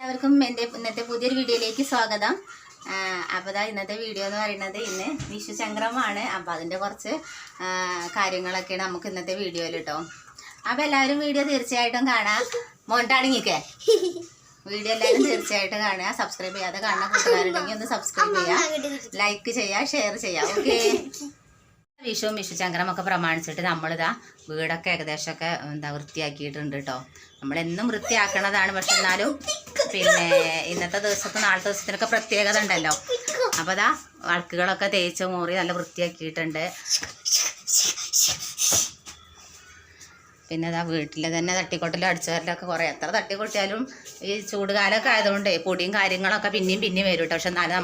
എല്ലാവർക്കും എൻ്റെ ഇന്നത്തെ പുതിയൊരു വീഡിയോയിലേക്ക് സ്വാഗതം. അപ്പോൾ ഇന്നത്തെ വീഡിയോ എന്ന് പറയുന്നത് ഇന്ന് വിഷു സംക്രമമാണ്. അപ്പോൾ അതിൻ്റെ കുറച്ച് കാര്യങ്ങളൊക്കെയാണ് നമുക്ക് ഇന്നത്തെ വീഡിയോയിൽ കേട്ടോ. അപ്പോൾ എല്ലാവരും വീഡിയോ തീർച്ചയായിട്ടും കാണാം. മോണ്ടാണിങ്ങിക്കേ വീഡിയോ എല്ലാവരും തീർച്ചയായിട്ടും കാണുക. സബ്സ്ക്രൈബ് ചെയ്യാതെ കാണുന്ന കൂട്ടുകാരുണ്ടെങ്കിൽ ഒന്ന് സബ്സ്ക്രൈബ് ചെയ്യുക, ലൈക്ക് ചെയ്യുക, ഷെയർ ചെയ്യുക. ഓക്കെ. വിഷുവും വിഷു ചക്രമൊക്കെ പ്രമാണിച്ചിട്ട് നമ്മളിതാ വീടൊക്കെ ഏകദേശമൊക്കെ വൃത്തിയാക്കിയിട്ടുണ്ട് കേട്ടോ. നമ്മളെന്നും വൃത്തിയാക്കണതാണ്, പക്ഷെ എന്നാലും പിന്നെ ഇന്നത്തെ ദിവസത്തെ നാളത്തെ ദിവസത്തിനൊക്കെ പ്രത്യേകത ഉണ്ടല്ലോ. അപ്പോൾ അതാ അൾക്കുകളൊക്കെ തേച്ച് മൂറി നല്ല വൃത്തിയാക്കിയിട്ടുണ്ട്. പിന്നെ അതാ വീട്ടിൽ തന്നെ തട്ടിക്കൊട്ടലും അടിച്ചുവരലൊക്കെ കുറേ എത്ര തട്ടിക്കൊട്ടിയാലും ഈ ചൂടുകാലമൊക്കെ ആയതുകൊണ്ട് പൊടിയും കാര്യങ്ങളൊക്കെ പിന്നെയും വരും കേട്ടോ. പക്ഷെ എന്നാലും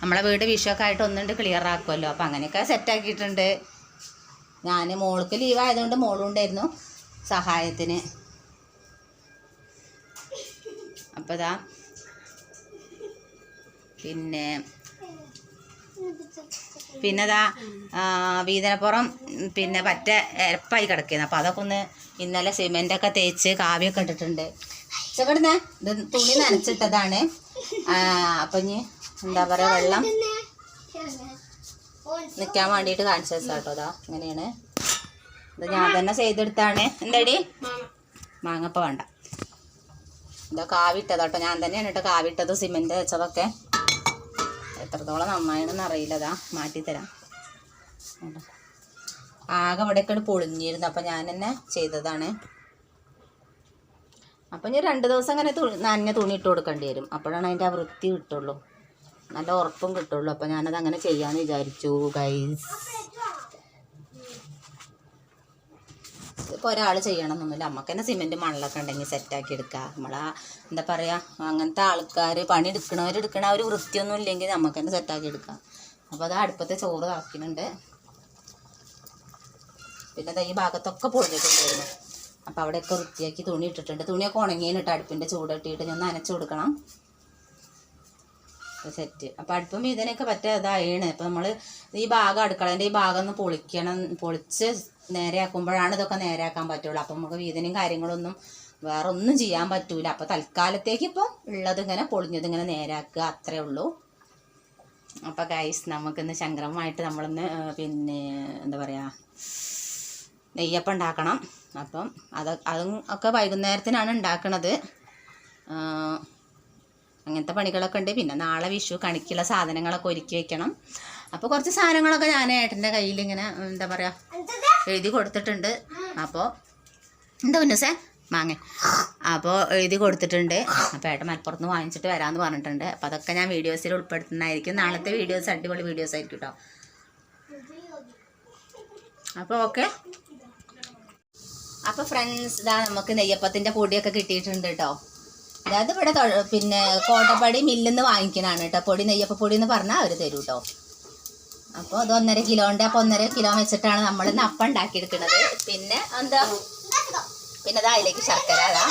നമ്മളെ വീട് വിഷുവൊക്കെ ആയിട്ട് ഒന്നുകൊണ്ട് ക്ലിയർ ആക്കുമല്ലോ. അപ്പം അങ്ങനെയൊക്കെ സെറ്റാക്കിയിട്ടുണ്ട്. ഞാൻ മോൾക്ക് ലീവ് ആയതുകൊണ്ട് മോളും ഉണ്ടായിരുന്നു സഹായത്തിന്. അപ്പോൾ ഇതാ പിന്നെ അതാ വീതനപ്പുറം പിന്നെ പറ്റ എരപ്പായി കിടക്കുന്നു. അപ്പോൾ അതൊക്കെ ഒന്ന് ഇന്നലെ സിമെൻ്റൊക്കെ തേച്ച് കാവ്യൊക്കെ ഇട്ടിട്ടുണ്ട്. ചെക്കടുന്നേ ഇത് തുണി നനച്ചിട്ടതാണ്. അപ്പം ഇനി എന്താ പറയുക, വെള്ളം നിൽക്കാൻ വേണ്ടിയിട്ട് കാണിച്ചു വെച്ചാൽ കേട്ടോ. അതാ ഇങ്ങനെയാണ്. ഇത് ഞാൻ തന്നെ ചെയ്തെടുത്താണ്. എന്താടി മാങ്ങപ്പം വേണ്ട, ഇതാ കാവിട്ടതാ കേട്ടോ. ഞാൻ തന്നെയാണ് കേട്ടോ കാവിട്ടത്, സിമെൻറ്റ് വെച്ചതൊക്കെ. എത്രത്തോളം നന്നായെന്ന് അറിയില്ലതാ, മാറ്റിത്തരാം. ആകെ ഇവിടെയൊക്കെ പൊളിഞ്ഞിരുന്നു, അപ്പം ഞാൻ തന്നെ ചെയ്തതാണ്. അപ്പം ഇനി 2 ദിവസം അങ്ങനെ നനഞ്ഞ തുണി ഇട്ട് കൊടുക്കേണ്ടി വരും. അപ്പോഴാണ് അതിൻ്റെ ആ വൃത്തി കിട്ടുള്ളൂ, നല്ല ഉറപ്പും കിട്ടുള്ളൂ. അപ്പം ഞാനത് അങ്ങനെ ചെയ്യാമെന്ന് വിചാരിച്ചു ഗൈസ്. ഇപ്പോൾ ഒരാൾ ചെയ്യണമെന്നൊന്നുമില്ല, നമുക്ക് തന്നെ സിമെൻറ്റ് മണലൊക്കെ ഉണ്ടെങ്കിൽ സെറ്റാക്കി എടുക്കുക. നമ്മളാ എന്താ പറയുക, അങ്ങനത്തെ ആൾക്കാർ പണി എടുക്കണ ഒരു വൃത്തിയൊന്നും ഇല്ലെങ്കിൽ നമുക്ക് തന്നെ സെറ്റാക്കി എടുക്കാം. അപ്പോൾ അത് അടുപ്പത്തെ ചോറ് ആക്കുന്നുണ്ട്. പിന്നെ ഈ ഭാഗത്തൊക്കെ പൊളിഞ്ഞിട്ടുണ്ടായിരുന്നു. അപ്പോൾ അവിടെയൊക്കെ വൃത്തിയാക്കി തുണി ഇട്ടിട്ടുണ്ട്. തുണിയൊക്കെ ഉണങ്ങിയിട്ട് അടുപ്പിൻ്റെ ചൂടിട്ടിട്ട് ഞാൻ നനച്ച് കൊടുക്കണം. സെറ്റ്. അപ്പോൾ അടുപ്പും ഇതിനൊക്കെ പറ്റിയതായാണ്. ഇപ്പോൾ നമ്മൾ ഈ ഭാഗം അടുക്കളേൻ്റെ ഈ ഭാഗം ഒന്ന് പൊളിച്ച് നേരെയാക്കുമ്പോഴാണ് ഇതൊക്കെ നേരെയാക്കാൻ പറ്റുള്ളൂ. അപ്പം നമുക്ക് വീതനയും കാര്യങ്ങളൊന്നും വേറെ ഒന്നും ചെയ്യാൻ പറ്റൂല. അപ്പോൾ തൽക്കാലത്തേക്ക് ഇപ്പോൾ ഉള്ളത് ഇങ്ങനെ പൊളിഞ്ഞത് ഇങ്ങനെ നേരെയാക്കുക, അത്രേ ഉള്ളൂ. അപ്പോൾ ഗൈസ്, നമുക്കിന്ന് സംക്രമമായിട്ട് നമ്മളൊന്ന് പിന്നെ എന്താ പറയുക, നെയ്യപ്പം ഉണ്ടാക്കണം. അപ്പം അതും ഒക്കെ വൈകുന്നേരത്തിനാണ് ഉണ്ടാക്കണത്. അങ്ങനത്തെ പണികളൊക്കെ ഉണ്ട്. പിന്നെ നാളെ വിഷു കണിക്കുള്ള സാധനങ്ങളൊക്കെ ഒരുക്കി വെക്കണം. അപ്പോൾ കുറച്ച് സാധനങ്ങളൊക്കെ ഞാൻ ഏട്ടൻ്റെ കയ്യിൽ ഇങ്ങനെ എന്താ പറയുക എഴുതി കൊടുത്തിട്ടുണ്ട്. അപ്പോൾ എന്താ ഉന്നസേ മാങ്ങ അപ്പോൾ എഴുതി കൊടുത്തിട്ടുണ്ട്. അപ്പോൾ ഏട്ടൻ മലപ്പുറത്ത് നിന്ന് വാങ്ങിച്ചിട്ട് വരാമെന്ന് പറഞ്ഞിട്ടുണ്ട്. അപ്പോൾ അതൊക്കെ ഞാൻ വീഡിയോസിൽ ഉൾപ്പെടുത്തുന്നതായിരിക്കും. നാളത്തെ വീഡിയോസ് അടിപൊളി വീഡിയോസ് ആയിരിക്കും കേട്ടോ. അപ്പോൾ ഓക്കെ. അപ്പോൾ ഫ്രണ്ട്സ്, ഇതാ നമുക്ക് നെയ്യപ്പത്തിൻ്റെ പൊടിയൊക്കെ കിട്ടിയിട്ടുണ്ട് കേട്ടോ. അതായത് ഇവിടെ പിന്നെ കോട്ടപ്പടി മില്ലിൽ വാങ്ങിക്കണതാണ് കേട്ടോ. പൊടി നെയ്യപ്പപ്പൊടി എന്ന് പറഞ്ഞാൽ അവർ തരും കേട്ടോ. അപ്പോൾ അത് 1.5 കിലോൻ്റെ, അപ്പോൾ 1.5 കിലോ വെച്ചിട്ടാണ് നമ്മളിന്ന് അപ്പം ഉണ്ടാക്കിയെടുക്കുന്നത്. പിന്നെ എന്താ പിന്നെ അതാ അതിലേക്ക് ശർക്കര അതാ.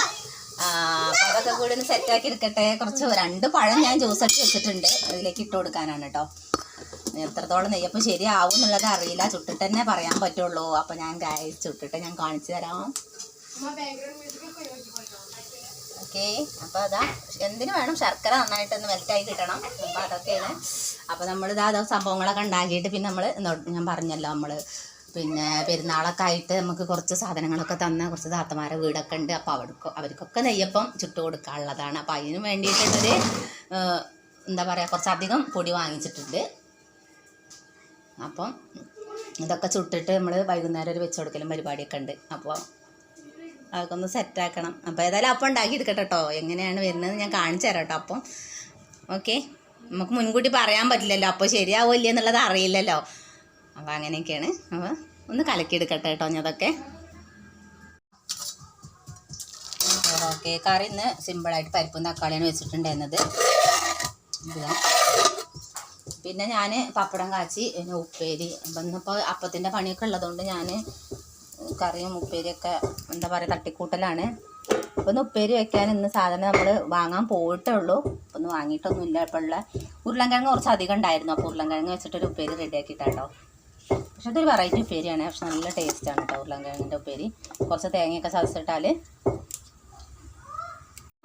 അപ്പോൾ അതൊക്കെ കൂടി ഒന്ന് സെറ്റാക്കി എടുക്കട്ടെ. കുറച്ച് 2 പഴം ഞാൻ ജ്യൂസൊക്കെ വെച്ചിട്ടുണ്ട്, അതിലേക്ക് ഇട്ട് കൊടുക്കാനാണ് കേട്ടോ. എത്രത്തോളം നെയ്യപ്പം ശരിയാവും എന്നുള്ളത് അറിയില്ല, ചുട്ടിട്ട് തന്നെ പറയാൻ പറ്റുള്ളൂ. അപ്പോൾ ഞാൻ ചുട്ടിട്ട് ഞാൻ കാണിച്ചു തരാം. ഓക്കെ. അപ്പോൾ അതാ എന്തിനു വേണം, ശർക്കര നന്നായിട്ടൊന്ന് മെൽറ്റായി കിട്ടണം. അപ്പോൾ അതൊക്കെയാണ്. അപ്പോൾ നമ്മളിതാ സംഭവങ്ങളൊക്കെ ഉണ്ടാക്കിയിട്ട് പിന്നെ ഞാൻ പറഞ്ഞല്ലോ, നമ്മൾ പിന്നെ പെരുന്നാളൊക്കെ ആയിട്ട് നമുക്ക് കുറച്ച് സാധനങ്ങളൊക്കെ തന്ന കുറച്ച് താത്തമാരെ വീടൊക്കെ ഉണ്ട്. അപ്പോൾ അവർക്കൊക്കെ നെയ്യപ്പം ചുട്ട് കൊടുക്കാനുള്ളതാണ്. അപ്പോൾ അതിന് വേണ്ടിയിട്ടുള്ളൊരു എന്താ പറയുക, കുറച്ചധികം പൊടി വാങ്ങിച്ചിട്ടുണ്ട്. അപ്പം ഇതൊക്കെ ചുട്ടിട്ട് നമ്മൾ വൈകുന്നേരം ഒരു വെച്ച് കൊടുക്കലും പരിപാടിയൊക്കെ ഉണ്ട്. അപ്പോൾ അതൊക്കെ ഒന്ന് സെറ്റാക്കണം. അപ്പോൾ ഏതായാലും അപ്പം ഉണ്ടാക്കി എടുക്കട്ടെ കേട്ടോ. എങ്ങനെയാണ് വരുന്നത് ഞാൻ കാണിച്ചു തരാം കേട്ടോ. അപ്പം ഓക്കെ. നമുക്ക് മുൻകൂട്ടി പറയാൻ പറ്റില്ലല്ലോ, അപ്പോൾ ശരിയാവില്ല എന്നുള്ളത് അറിയില്ലല്ലോ. അപ്പോൾ അങ്ങനെയൊക്കെയാണ്. അപ്പോൾ ഒന്ന് കലക്കിയെടുക്കട്ടെ കേട്ടോ ഞാനതൊക്കെ. ഓക്കെ. കറി ഇന്ന് സിമ്പിളായിട്ട് പരിപ്പും തക്കാളിയാണ് വെച്ചിട്ടുണ്ടായിരുന്നത്. പിന്നെ ഞാൻ പപ്പടം കാച്ചി, പിന്നെ ഉപ്പേരി. അപ്പം ഇന്നിപ്പോൾ അപ്പത്തിൻ്റെ പണിയൊക്കെ ഉള്ളതുകൊണ്ട് ഞാൻ കറിയും ഉപ്പേരിയൊക്കെ എന്താ പറയുക തട്ടിക്കൂട്ടലാണ്. അപ്പോൾ ഒന്ന് ഉപ്പേരി വെക്കാൻ ഇന്ന് സാധനം നമ്മൾ വാങ്ങാൻ പോയിട്ടേ ഉള്ളൂ. അപ്പോൾ ഒന്ന് വാങ്ങിയിട്ടൊന്നുമില്ല. ഇപ്പോൾ ഉള്ള ഉരുളൻകിഴങ്ങ് കുറച്ച് അധികം ഉണ്ടായിരുന്നു. അപ്പോൾ ഉരുളൻകിഴങ്ങ് വെച്ചിട്ടൊരു ഉപ്പേരി റെഡിയാക്കിയിട്ടാട്ടോ. പക്ഷെ അതൊരു വെറൈറ്റി ഉപ്പേരിയാണ്, പക്ഷെ നല്ല ടേസ്റ്റാണ് കേട്ടോ ഉരുളൻകിഴങ്ങിൻ്റെ ഉപ്പേരി. കുറച്ച് തേങ്ങയൊക്കെ ചതച്ചിട്ടാൽ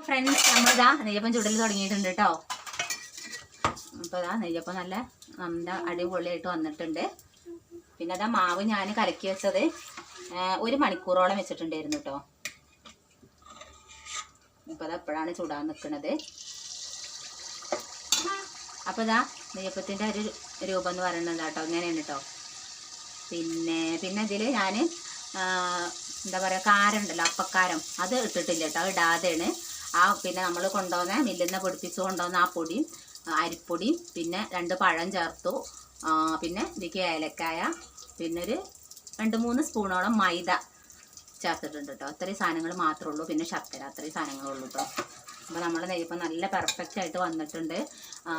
ഫ്രണ്ട്സ് നമ്മളിതാ നെയ്യപ്പം ചുടൽ തുടങ്ങിയിട്ടുണ്ട് കേട്ടോ. അപ്പോൾ ഇതാ നെയ്യപ്പം നല്ല അടിപൊളിയായിട്ട് വന്നിട്ടുണ്ട്. പിന്നെ അതാ മാവ് ഞാൻ കലക്കി വെച്ചത് 1 മണിക്കൂറോളം വെച്ചിട്ടുണ്ടായിരുന്നു കേട്ടോ. ഇപ്പോൾ അത് എപ്പോഴാണ് ചുടാൻ നിൽക്കുന്നത്. അപ്പോൾ ഇതാ നെയ്യപ്പത്തിൻ്റെ ഒരു രൂപം എന്ന് പറയുന്നത് കേട്ടോ ഇങ്ങനെയാണ് കേട്ടോ. പിന്നെ ഇതിൽ ഞാൻ എന്താ പറയുക, കാരം ഉണ്ടല്ലോ, അപ്പക്കാരം, അത് ഇട്ടിട്ടില്ല കേട്ടോ, ഇടാതെയാണ്. പിന്നെ നമ്മൾ കൊണ്ടുവന്ന മില്ലിൽ നിന്ന് പൊടിപ്പിച്ച് കൊണ്ടുവന്ന ആ പൊടിയും അരിപ്പൊടിയും പിന്നെ 2 പഴം ചേർത്തു. പിന്നെ ഇതിലേക്ക് ഏലക്കായ, പിന്നെ ഒരു 2-3 സ്പൂണോളം മൈദ ചേർത്തിട്ടുണ്ട് കേട്ടോ. അത്രയും സാധനങ്ങൾ മാത്രമേ ഉള്ളൂ. പിന്നെ ശർക്കര, അത്രയും സാധനങ്ങളുള്ളൂ കേട്ടോ. അപ്പോൾ നമ്മൾ നെയ്യപ്പം നല്ല പെർഫെക്റ്റ് ആയിട്ട് വന്നിട്ടുണ്ട്.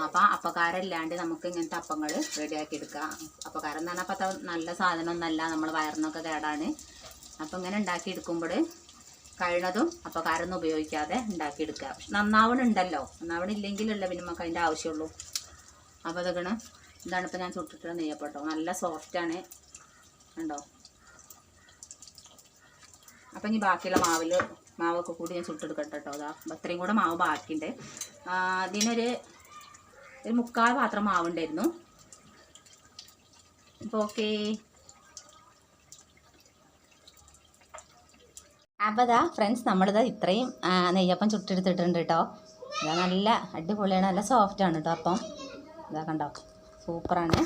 അപ്പോൾ അപ്പക്കാരം ഇല്ലാണ്ട് നമുക്ക് ഇങ്ങനത്തെ അപ്പങ്ങൾ റെഡിയാക്കി എടുക്കാം. അപ്പക്കാരം എന്ന് പറഞ്ഞാൽ അപ്പോൾ നല്ല സാധനമൊന്നല്ല, നമ്മൾ വയറിനൊക്കെ കേടാണ്. അപ്പോൾ ഇങ്ങനെ ഉണ്ടാക്കിയെടുക്കുമ്പോൾ കഴിയുന്നതും അപ്പക്കാരൊന്നും ഉപയോഗിക്കാതെ ഉണ്ടാക്കിയെടുക്കുക. നന്നാവണുണ്ടല്ലോ, നന്നാവണില്ലെങ്കിലല്ല പിന്നെ നമുക്ക് അതിൻ്റെ ആവശ്യമുള്ളൂ. അപ്പോൾ ഇതാണ് ഇപ്പോൾ ഞാൻ ചുട്ടിട്ടുള്ള നെയ്യപ്പം കേട്ടോ. നല്ല സോഫ്റ്റാണ് ഉണ്ടോ. അപ്പം ഇനി ബാക്കിയുള്ള മാവൊക്കെ കൂടി ഞാൻ ചുട്ടെടുക്കട്ടെ കേട്ടോ. അതാ അത്രയും കൂടെ മാവ് ബാക്കിയുണ്ട്. ഇതിനൊരു 3/4 പാത്രം മാവുണ്ടായിരുന്നു. അപ്പോൾ ഓക്കേ. അപ്പോൾ ഇതാ ഫ്രണ്ട്സ് നമ്മളിതാ ഇത്രയും നെയ്യപ്പം ചുട്ടെടുത്തിട്ടുണ്ട് കേട്ടോ. ഇതാ നല്ല അടിപൊളിയാണ്, നല്ല സോഫ്റ്റാണ് കേട്ടോ. അപ്പം ഇതാ കണ്ടോ, സൂപ്പറാണ്.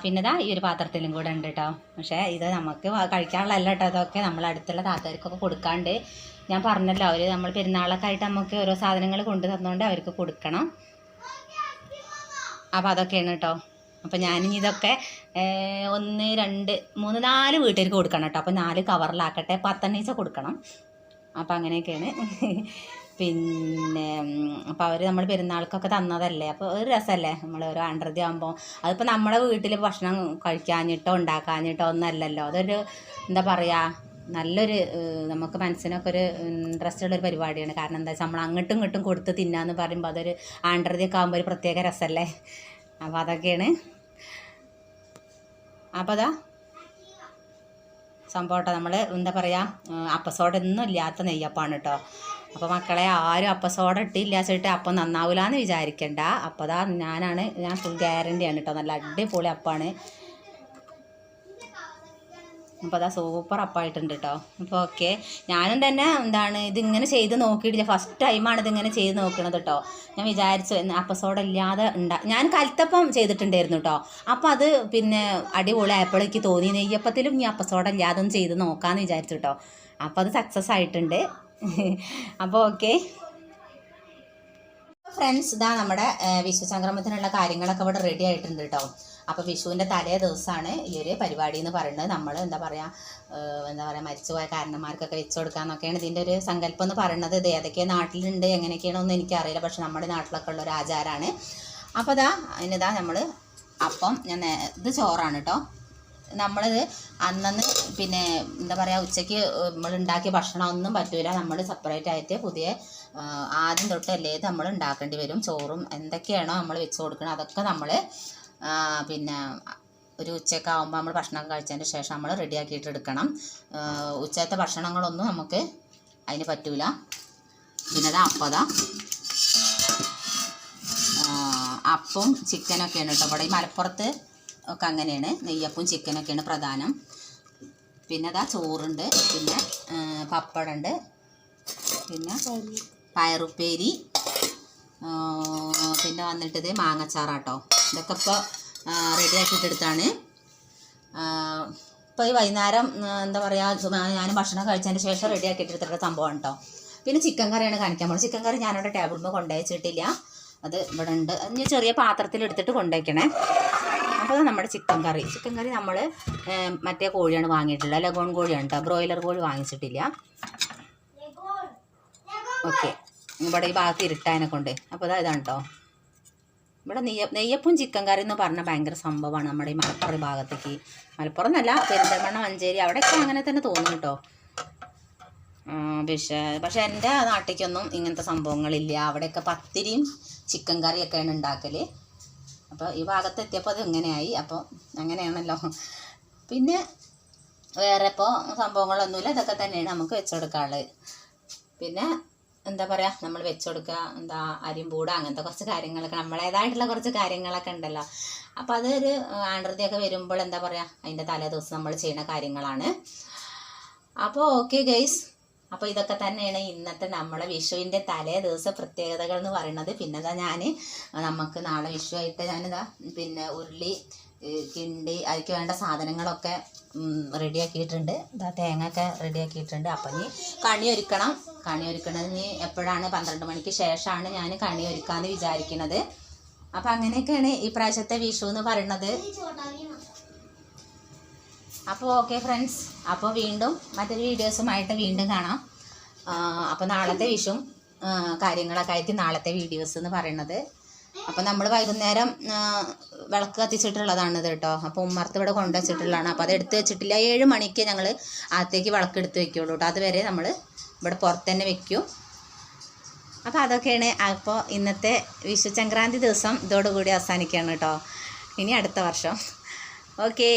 പിന്നെ ഇതാ ഈ ഒരു പാത്രത്തിലും കൂടെ ഉണ്ട് കേട്ടോ. പക്ഷേ ഇത് നമുക്ക് കഴിക്കാനുള്ളതല്ല കേട്ടോ. അതൊക്കെ നമ്മൾ അടുത്തുള്ള താത്താർക്കൊക്കെ കൊടുക്കാണ്ട്. ഞാൻ പറഞ്ഞല്ലോ, നമ്മൾ പെരുന്നാളൊക്കെ ആയിട്ട് നമുക്ക് ഓരോ സാധനങ്ങൾ കൊണ്ടു തന്നുകൊണ്ട് അവർക്ക് കൊടുക്കണം. അപ്പോൾ അതൊക്കെയാണ് കേട്ടോ. അപ്പോൾ ഞാനിനി ഇതൊക്കെ 1, 2, 3, 4 വീട്ടുകാർക്ക് കൊടുക്കണം കേട്ടോ. അപ്പോൾ 4 കവറിലാക്കട്ടെ, 10 കൊടുക്കണം. അപ്പോൾ അങ്ങനെയൊക്കെയാണ്. പിന്നെ അപ്പോൾ അവർ നമ്മൾ പെരുന്നാൾക്കൊക്കെ തന്നതല്ലേ, അപ്പോൾ ഒരു രസമല്ലേ, നമ്മൾ ഒരു ആണ്ടൃതി ആകുമ്പോൾ. അതിപ്പോൾ നമ്മുടെ വീട്ടിൽ ഭക്ഷണം കഴിക്കാഞ്ഞിട്ടോ ഉണ്ടാക്കാഞ്ഞിട്ടോ ഒന്നല്ലല്ലോ. അതൊരു എന്താ പറയുക, നല്ലൊരു നമുക്ക് മനസ്സിനൊക്കെ ഒരു ഇൻട്രസ്റ്റ് ഉള്ളൊരു പരിപാടിയാണ്. കാരണം എന്താ വെച്ചാൽ നമ്മൾ അങ്ങോട്ടും ഇങ്ങോട്ടും കൊടുത്ത് തിന്നാന്ന് പറയുമ്പോൾ അതൊരു ആണ്ടൃതിയൊക്കെ ആകുമ്പോൾ ഒരു പ്രത്യേക രസമല്ലേ. അപ്പോൾ അതൊക്കെയാണ്. അപ്പോൾ അതാ സംഭവം കേട്ടോ. നമ്മൾ എന്താ പറയുക, അപ്പസോഡൊന്നും ഇല്ലാത്ത നെയ്യപ്പാണ് കേട്ടോ. അപ്പോൾ മക്കളെ ആരും അപ്പസോഡ ഇട്ടില്ല വെച്ചിട്ട് അപ്പം നന്നാവില്ല എന്ന് വിചാരിക്കണ്ട. അപ്പോൾ അതാ ഞാൻ ഫുൾ ഗ്യാരണ്ടിയാണ് കേട്ടോ. നല്ല അടിപൊളി അപ്പാണ്. അപ്പോൾ അതാ സൂപ്പർ അപ്പായിട്ടുണ്ട് കേട്ടോ. അപ്പോൾ ഓക്കെ, ഞാനും തന്നെ ഇതിങ്ങനെ ചെയ്ത് നോക്കിയിട്ടില്ല. ഫസ്റ്റ് ടൈമാണ് ഇതിങ്ങനെ ചെയ്ത് നോക്കണത് കേട്ടോ. ഞാൻ വിചാരിച്ചു അപ്പസോഡ ഇല്ലാതെ ഞാൻ കലത്തപ്പം ചെയ്തിട്ടുണ്ടായിരുന്നു കേട്ടോ. അപ്പോൾ അത് പിന്നെ അടിപൊളി ആയപ്പോഴേക്ക് തോന്നി നെയ്യപ്പത്തിലും ഈ അപ്പസോഡ ഇല്ലാതെ ഒന്ന് ചെയ്ത് നോക്കാമെന്ന് വിചാരിച്ചു കേട്ടോ. അപ്പോൾ അത് സക്സസ് ആയിട്ടുണ്ട്. അപ്പോൾ ഓക്കെ ഫ്രണ്ട്സ്, ഇതാ നമ്മുടെ വിഷു സംക്രമത്തിനുള്ള കാര്യങ്ങളൊക്കെ ഇവിടെ റെഡി ആയിട്ടുണ്ട് കേട്ടോ. അപ്പോൾ വിഷുവിൻ്റെ തലേ ദിവസമാണ് ഈ ഒരു പരിപാടി എന്ന് പറയുന്നത്. നമ്മൾ എന്താ പറയുക മരിച്ചുപോയ കാരണന്മാർക്കൊക്കെ വെച്ച് കൊടുക്കാമെന്നൊക്കെയാണ് ഇതിൻ്റെ ഒരു സങ്കല്പം എന്ന് പറയുന്നത്. ഇത് ഏതൊക്കെ നാട്ടിലുണ്ട് എങ്ങനെയൊക്കെയാണെന്നൊന്നും എനിക്കറിയില്ല. പക്ഷെ നമ്മുടെ നാട്ടിലൊക്കെ ഉള്ള ഒരു ആചാരമാണ്. അപ്പോൾ അതിനിതാ നമ്മൾ അപ്പം ഇത് ചോറാണ് കേട്ടോ. നമ്മളിത് അന്നന്ന് പിന്നെ എന്താ പറയുക, ഉച്ചയ്ക്ക് നമ്മൾ ഉണ്ടാക്കിയ ഭക്ഷണം ഒന്നും പറ്റൂല. നമ്മൾ സെപ്പറേറ്റ് ആയിട്ട് പുതിയ ആദ്യം തൊട്ടല്ലേ നമ്മൾ ഉണ്ടാക്കേണ്ടി വരും. ചോറും എന്തൊക്കെയാണോ നമ്മൾ വെച്ച് കൊടുക്കണം അതൊക്കെ നമ്മൾ പിന്നെ ഒരു ഉച്ചയ്ക്കാവുമ്പോൾ നമ്മൾ ഭക്ഷണമൊക്കെ കഴിച്ചതിന് ശേഷം നമ്മൾ റെഡിയാക്കിയിട്ട് എടുക്കണം. ഉച്ചത്തെ ഭക്ഷണങ്ങളൊന്നും നമുക്ക് അതിന് പറ്റൂല. പിന്നെ അപ്പം ചിക്കനൊക്കെയാണ് കേട്ടോ. ഇവിടെ ഈ മലപ്പുറത്ത് ഒക്കെ അങ്ങനെയാണ്, നെയ്യപ്പവും ചിക്കനൊക്കെയാണ് പ്രധാനം. പിന്നെ ചോറുണ്ട്, പിന്നെ പപ്പടമുണ്ട്, പിന്നെ പയറുപ്പേരി, പിന്നെ വന്നിട്ടത് മാങ്ങച്ചാറാട്ടോ. ഇതൊക്കെ ഇപ്പോൾ റെഡിയാക്കിയിട്ടെടുത്താണ്. ഇപ്പോൾ ഈ വൈകുന്നേരം എന്താ പറയുക, ഞാൻ ഭക്ഷണം കഴിച്ചതിന് ശേഷം റെഡിയാക്കിയിട്ടെടുത്തിട്ടുള്ള സംഭവമാണ് കേട്ടോ. പിന്നെ ചിക്കൻ കറിയാണ് കാണിക്കാൻ പോകുന്നത്. ചിക്കൻ കറി ഞാനിവിടെ ടേബിളിൽ കൊണ്ടുവച്ചിട്ടില്ല, അത് ഇവിടെ ഉണ്ട്. ഇനി ചെറിയ പാത്രത്തിൽ എടുത്തിട്ട് കൊണ്ടുവയ്ക്കണേ. അപ്പോൾ നമ്മുടെ ചിക്കൻ കറി നമ്മൾ മറ്റേ കോഴിയാണ് വാങ്ങിയിട്ടുള്ളത്, ലഗോൺ കോഴിയാണ് കേട്ടോ. ബ്രോയിലർ കോഴി വാങ്ങിച്ചിട്ടില്ല. ഓക്കെ, ഇവിടെ ഈ ഭാഗത്ത് ഇരുട്ടാനെ കൊണ്ട്. അപ്പോൾ ഇതാണ് കേട്ടോ. ഇവിടെ നെയ്യപ്പും ചിക്കൻ കറി എന്ന് പറഞ്ഞാൽ ഭയങ്കര സംഭവമാണ് നമ്മുടെ ഈ മലപ്പുറം ഭാഗത്തേക്ക്. മലപ്പുറം എന്നല്ല, പെരിന്തൽമണ്ണ, മഞ്ചേരി അവിടെയൊക്കെ അങ്ങനെ തന്നെ തോന്നും കേട്ടോ. പക്ഷേ എൻ്റെ നാട്ടിലേക്കൊന്നും ഇങ്ങനത്തെ സംഭവങ്ങളില്ല. അവിടെയൊക്കെ പത്തിരിയും ചിക്കൻ കറിയൊക്കെയാണ് ഉണ്ടാക്കൽ. അപ്പോൾ ഈ ഭാഗത്തെത്തിയപ്പോൾ അത് ഇങ്ങനെയായി. അപ്പോൾ അങ്ങനെയാണല്ലോ. പിന്നെ വേറെ ഇപ്പോൾ സംഭവങ്ങളൊന്നുമില്ല, ഇതൊക്കെ തന്നെയാണ് നമുക്ക് വെച്ചുകൊടുക്കാനുള്ളത്. പിന്നെ എന്താ പറയുക, നമ്മൾ വെച്ച് കൊടുക്കുക, എന്താ അരിമ്പൂട, അങ്ങനത്തെ കുറച്ച് കാര്യങ്ങളൊക്കെ നമ്മളേതായിട്ടുള്ള കുറച്ച് കാര്യങ്ങളൊക്കെ ഉണ്ടല്ലോ. അപ്പോൾ അതൊരു ആണ്ടൃതിയൊക്കെ വരുമ്പോൾ എന്താ പറയുക, അതിൻ്റെ തലേ ദിവസം നമ്മൾ ചെയ്യുന്ന കാര്യങ്ങളാണ്. അപ്പോൾ ഓക്കെ ഗൈസ്, അപ്പോൾ ഇതൊക്കെ തന്നെയാണ് ഇന്നത്തെ നമ്മളെ വിഷുവിൻ്റെ തലേ ദിവസം പ്രത്യേകതകൾ എന്ന് പറയുന്നത്. പിന്നെ നമുക്ക് നാളെ വിഷു ആയിട്ട് ഞാനിതാ പിന്നെ ഉരുളി കിണ്ടി അതിലേക്ക് വേണ്ട സാധനങ്ങളൊക്കെ റെഡിയാക്കിയിട്ടുണ്ട്. ഇതാ തേങ്ങയൊക്കെ റെഡിയാക്കിയിട്ടുണ്ട്. അപ്പം ഇനി കണി ഒരുക്കണത് എപ്പോഴാണ്, 12 മണിക്ക് ശേഷമാണ് ഞാൻ കണി ഒരുക്കാമെന്ന് വിചാരിക്കുന്നത്. അപ്പം അങ്ങനെയൊക്കെയാണ് ഈ പ്രാവശ്യത്തെ വിഷു എന്ന് പറയുന്നത്. അപ്പോൾ ഓക്കെ ഫ്രണ്ട്സ്, അപ്പോൾ വീണ്ടും മറ്റൊരു വീഡിയോസുമായിട്ട് വീണ്ടും കാണാം. അപ്പോൾ നാളത്തെ വിഷും കാര്യങ്ങളൊക്കെ ആയിരിക്കും നാളത്തെ വീഡിയോസ് എന്ന് പറയുന്നത്. അപ്പോൾ നമ്മൾ വൈകുന്നേരം വിളക്ക് കത്തിച്ചിട്ടുള്ളതാണിത് കേട്ടോ. അപ്പോൾ ഉമ്മർത്ത് ഇവിടെ കൊണ്ടുവച്ചിട്ടുള്ളതാണ്. അപ്പോൾ അത് എടുത്ത് വെച്ചിട്ടില്ല. 7 മണിക്ക് ഞങ്ങൾ അകത്തേക്ക് വിളക്ക് എടുത്ത് വെക്കുകയുള്ളൂ കേട്ടോ. അതുവരെ നമ്മൾ ഇവിടെ പുറത്ത് തന്നെ വെക്കും. അപ്പോൾ അതൊക്കെയാണ്. അപ്പോൾ ഇന്നത്തെ വിഷു സംക്രാന്തി ദിവസം ഇതോടുകൂടി അവസാനിക്കുകയാണ് കേട്ടോ. ഇനി അടുത്ത വർഷം. ഓക്കേ.